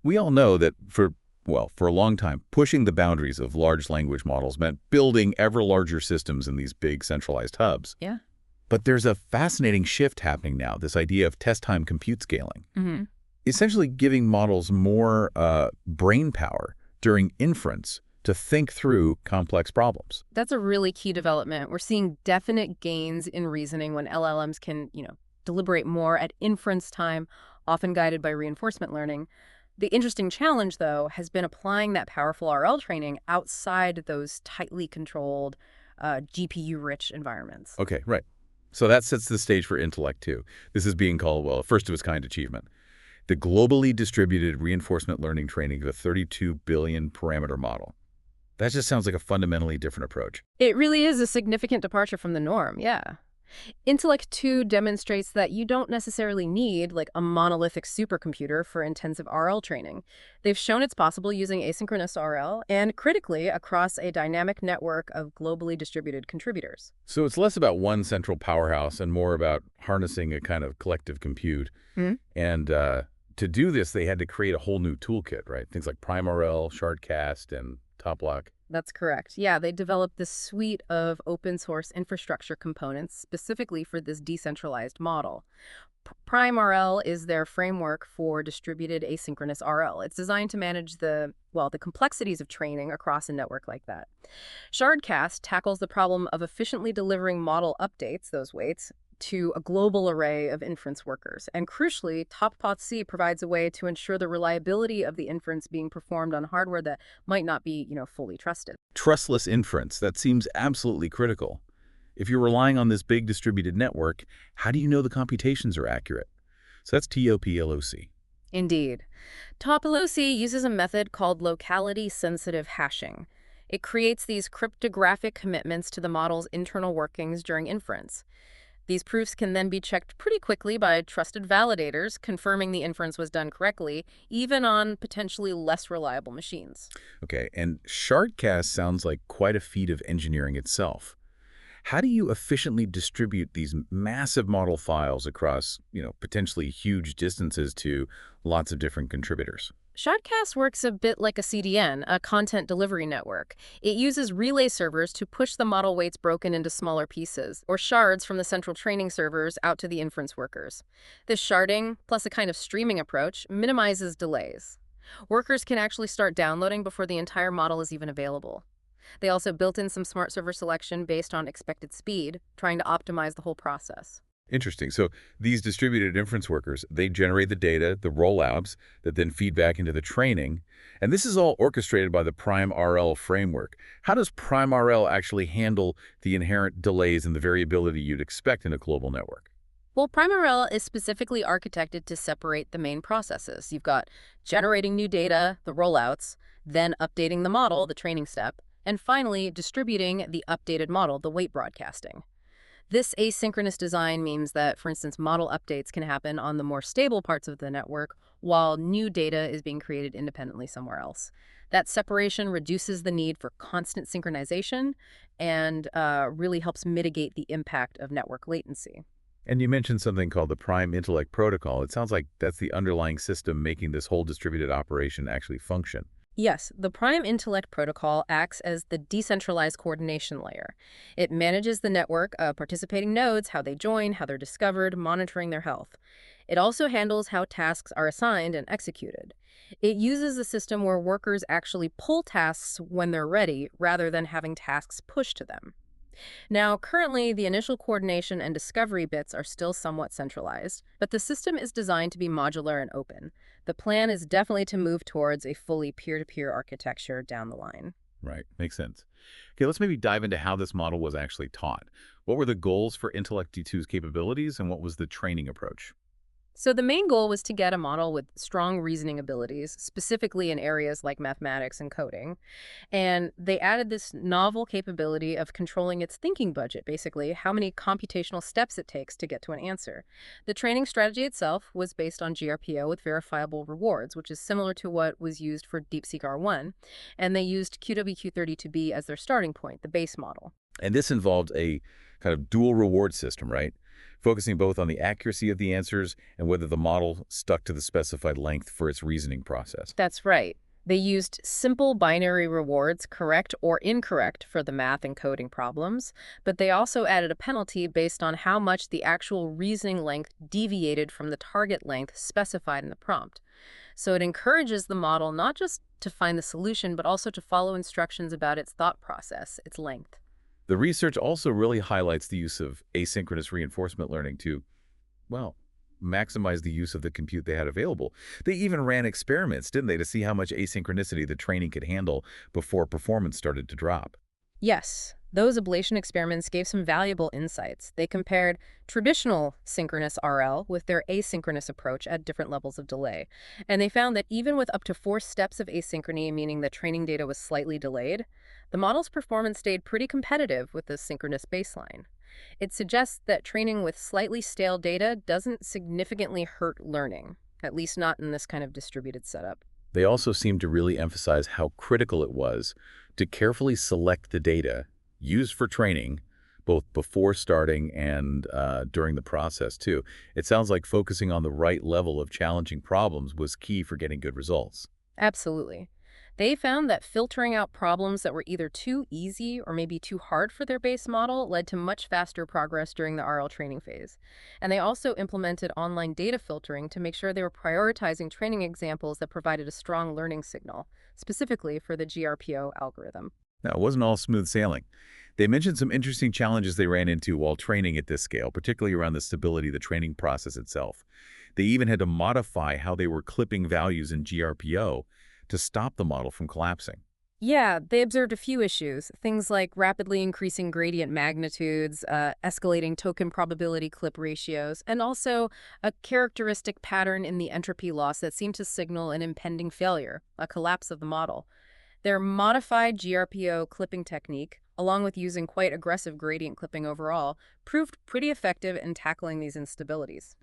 We all know that for a long time, pushing the boundaries of large language models meant building ever larger systems in these big centralized hubs. Yeah. But there's a fascinating shift happening now, this idea of test-time compute scaling. Hmm. Essentially giving models more brain power during inference to think through complex problems. That's a really key development. We're seeing definite gains in reasoning when LLMs can, deliberate more at inference time, often guided by reinforcement learning. The interesting challenge, though, has been applying that powerful RL training outside those tightly controlled, GPU-rich environments. Okay, right. So that sets the stage for Intellect-2. This is being called, well, a first-of-its-kind achievement. The globally distributed reinforcement learning training of a 32 billion parameter model. That just sounds like a fundamentally different approach. It really is a significant departure from the norm, yeah. Intellect-2 demonstrates that you don't necessarily need like a monolithic supercomputer for intensive RL training. They've shown it's possible using asynchronous RL and critically across a dynamic network of globally distributed contributors. So it's less about one central powerhouse and more about harnessing a kind of collective compute. Hmm? And to do this, they had to create a whole new toolkit, right? Things like PrimeRL, SHARDCAST, and TOPLOC. That's correct. Yeah, they developed this suite of open source infrastructure components specifically for this decentralized model. PrimeRL is their framework for distributed asynchronous RL. It's designed to manage the complexities of training across a network like that. SHARDCAST tackles the problem of efficiently delivering model updates, those weights, to a global array of inference workers. And crucially, TOPLOC provides a way to ensure the reliability of the inference being performed on hardware that might not be, fully trusted. Trustless inference, that seems absolutely critical. If you're relying on this big distributed network, how do you know the computations are accurate? So that's TOPLOC. Indeed. TOPLOC uses a method called locality-sensitive hashing. It creates these cryptographic commitments to the model's internal workings during inference. These proofs can then be checked pretty quickly by trusted validators, confirming the inference was done correctly, even on potentially less reliable machines. Okay, and SHARDCAST sounds like quite a feat of engineering itself. How do you efficiently distribute these massive model files across, potentially huge distances to lots of different contributors? SHARDCAST works a bit like a CDN, a content delivery network. It uses relay servers to push the model weights broken into smaller pieces, or shards from the central training servers out to the inference workers. This sharding, plus a kind of streaming approach, minimizes delays. Workers can actually start downloading before the entire model is even available. They also built in some smart server selection based on expected speed, trying to optimize the whole process. Interesting. So these distributed inference workers, they generate the data, the rollouts, that then feed back into the training. And this is all orchestrated by the PrimeRL framework. How does PrimeRL actually handle the inherent delays and the variability you'd expect in a global network? Well, PrimeRL is specifically architected to separate the main processes. You've got generating new data, the rollouts, then updating the model, the training step, and finally distributing the updated model, the weight broadcasting. This asynchronous design means that, for instance, model updates can happen on the more stable parts of the network while new data is being created independently somewhere else. That separation reduces the need for constant synchronization and really helps mitigate the impact of network latency. And you mentioned something called the Prime Intellect Protocol. It sounds like that's the underlying system making this whole distributed operation actually function. Yes, the Prime Intellect Protocol acts as the decentralized coordination layer. It manages the network of participating nodes, how they join, how they're discovered, monitoring their health. It also handles how tasks are assigned and executed. It uses a system where workers actually pull tasks when they're ready, rather than having tasks pushed to them. Now, currently, the initial coordination and discovery bits are still somewhat centralized, but the system is designed to be modular and open. The plan is definitely to move towards a fully peer-to-peer architecture down the line. Right. Makes sense. Okay, let's maybe dive into how this model was actually taught. What were the goals for Intellect-2's capabilities, and what was the training approach? So the main goal was to get a model with strong reasoning abilities, specifically in areas like mathematics and coding. And they added this novel capability of controlling its thinking budget, basically, how many computational steps it takes to get to an answer. The training strategy itself was based on GRPO with verifiable rewards, which is similar to what was used for DeepSeek R1. And they used QWQ32B as their starting point, the base model. And this involved a kind of dual reward system, right? focusing both on the accuracy of the answers and whether the model stuck to the specified length for its reasoning process. That's right. They used simple binary rewards, correct or incorrect, for the math and coding problems, but they also added a penalty based on how much the actual reasoning length deviated from the target length specified in the prompt. So it encourages the model not just to find the solution, but also to follow instructions about its thought process, its length. The research also really highlights the use of asynchronous reinforcement learning to, well, maximize the use of the compute they had available. They even ran experiments, didn't they, to see how much asynchronicity the training could handle before performance started to drop. Yes, those ablation experiments gave some valuable insights. They compared traditional synchronous RL with their asynchronous approach at different levels of delay. And they found that even with up to 4 steps of asynchrony, meaning the training data was slightly delayed, the model's performance stayed pretty competitive with the synchronous baseline. It suggests that training with slightly stale data doesn't significantly hurt learning, at least not in this kind of distributed setup. They also seemed to really emphasize how critical it was to carefully select the data used for training, both before starting and during the process, too. It sounds like focusing on the right level of challenging problems was key for getting good results. Absolutely. They found that filtering out problems that were either too easy or maybe too hard for their base model led to much faster progress during the RL training phase. And they also implemented online data filtering to make sure they were prioritizing training examples that provided a strong learning signal, specifically for the GRPO algorithm. Now, it wasn't all smooth sailing. They mentioned some interesting challenges they ran into while training at this scale, particularly around the stability of the training process itself. They even had to modify how they were clipping values in GRPO to stop the model from collapsing. Yeah, they observed a few issues, things like rapidly increasing gradient magnitudes, escalating token probability clip ratios, and also a characteristic pattern in the entropy loss that seemed to signal an impending failure, a collapse of the model. Their modified GRPO clipping technique, along with using quite aggressive gradient clipping overall, proved pretty effective in tackling these instabilities.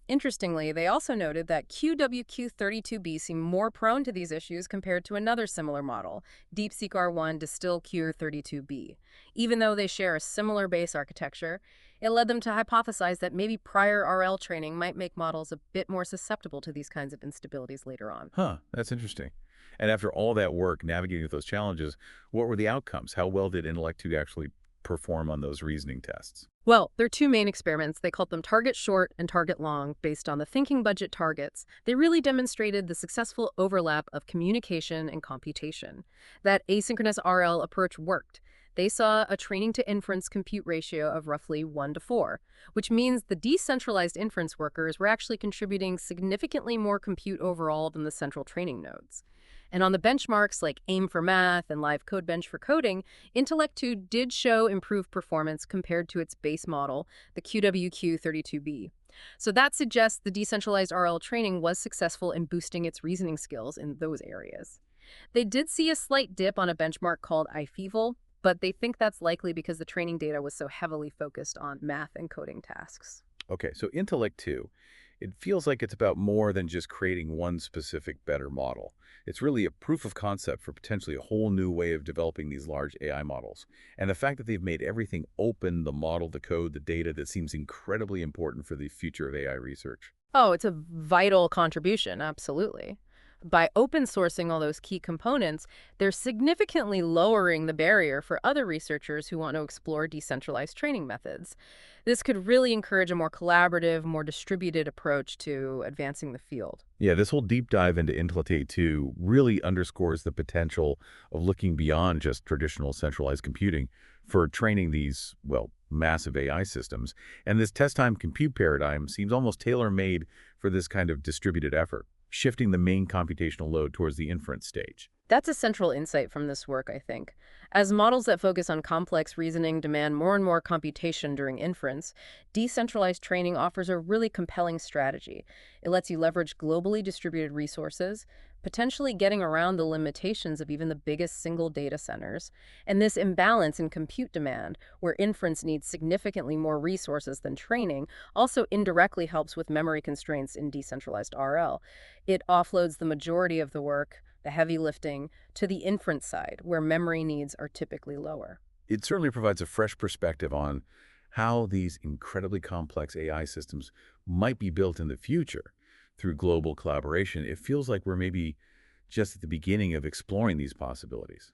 Interestingly, they also noted that QWQ32B seemed more prone to these issues compared to another similar model, DeepSeek R1 Distill Q32B. Even though they share a similar base architecture, it led them to hypothesize that maybe prior RL training might make models a bit more susceptible to these kinds of instabilities later on. Huh, that's interesting. And after all that work navigating with those challenges, what were the outcomes? How well did Intellect-2 actually perform on those reasoning tests? Well, there are two main experiments. They called them target short and target long based on the thinking budget targets. They really demonstrated the successful overlap of communication and computation. That asynchronous RL approach worked. They saw a training to inference compute ratio of roughly 1 to 4, which means the decentralized inference workers were actually contributing significantly more compute overall than the central training nodes. And on the benchmarks like AIM for Math and Live Code Bench for Coding, Intellect-2 did show improved performance compared to its base model, the QWQ32B. So that suggests the decentralized RL training was successful in boosting its reasoning skills in those areas. They did see a slight dip on a benchmark called IFEVL, but they think that's likely because the training data was so heavily focused on math and coding tasks. Okay, so Intellect-2, it feels like it's about more than just creating one specific better model. It's really a proof of concept for potentially a whole new way of developing these large AI models. And the fact that they've made everything open, the model, the code, the data, that seems incredibly important for the future of AI research. Oh, it's a vital contribution, absolutely. By open sourcing all those key components, they're significantly lowering the barrier for other researchers who want to explore decentralized training methods. This could really encourage a more collaborative, more distributed approach to advancing the field. Yeah, this whole deep dive into Intellect-2 really underscores the potential of looking beyond just traditional centralized computing for training these, well, massive AI systems. And this test-time compute paradigm seems almost tailor-made for this kind of distributed effort, shifting the main computational load towards the inference stage. That's a central insight from this work, I think. As models that focus on complex reasoning demand more and more computation during inference, decentralized training offers a really compelling strategy. It lets you leverage globally distributed resources, potentially getting around the limitations of even the biggest single data centers. And this imbalance in compute demand, where inference needs significantly more resources than training, also indirectly helps with memory constraints in decentralized RL. It offloads the majority of the work, the heavy lifting, to the inference side, where memory needs are typically lower. It certainly provides a fresh perspective on how these incredibly complex AI systems might be built in the future through global collaboration, it feels like we're maybe just at the beginning of exploring these possibilities.